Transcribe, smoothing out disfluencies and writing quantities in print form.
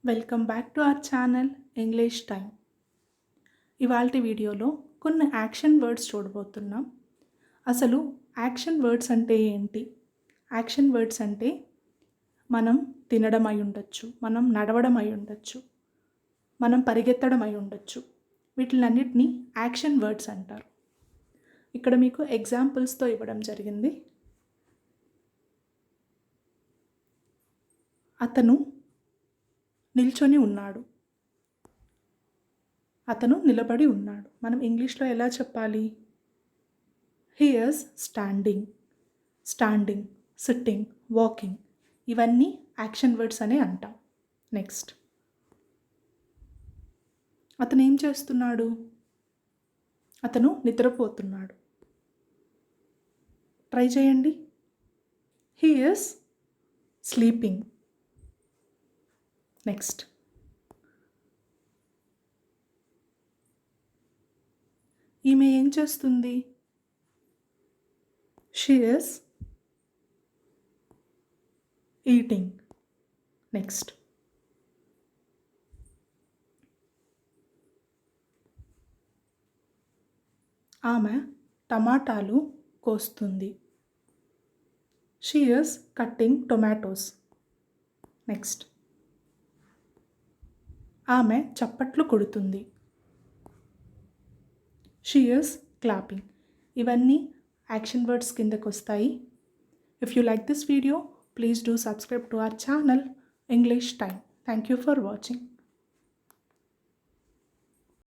Welcome back to our channel English time. ఇవాల్టి వీడియోలో కొన్ని యాక్షన్ వర్డ్స్ చూడబోతున్నాం. అసలు యాక్షన్ వర్డ్స్ అంటే ఏంటి? యాక్షన్ వర్డ్స్ అంటే మనం తినడం అయి ఉండొచ్చు, మనం నడవడం అయి ఉండొచ్చు, మనం పరిగెత్తడం అయి ఉండొచ్చు. వీటిలన్నిటినీ యాక్షన్ వర్డ్స్ అంటారు. ఇక్కడ మీకు ఎగ్జాంపుల్స్తో ఇవ్వడం జరిగింది. అతను నిల్చొని ఉన్నాడు, అతను నిలబడి ఉన్నాడు. మనం ఇంగ్లీష్లో ఎలా చెప్పాలి? He is standing, standing, sitting, walking. ఇవన్నీ యాక్షన్ వర్డ్స్ అనే అంటాం. నెక్స్ట్, అతను ఏం చేస్తున్నాడు? అతను నిద్రపోతున్నాడు. ట్రై చేయండి. He is sleeping. నెక్స్ట్, ఈమె ఏం చేస్తుంది? She is eating. నెక్స్ట్, ఆమె టమాటాలు కోస్తుంది. She is cutting tomatoes. Next, ఆమె చప్పట్లు కొడుతుంది. She is clapping. ఇవన్నీ యాక్షన్ వర్డ్స్ కిందకు వస్తాయి. If you like this video, please do subscribe to our channel English time. Thank you for watching.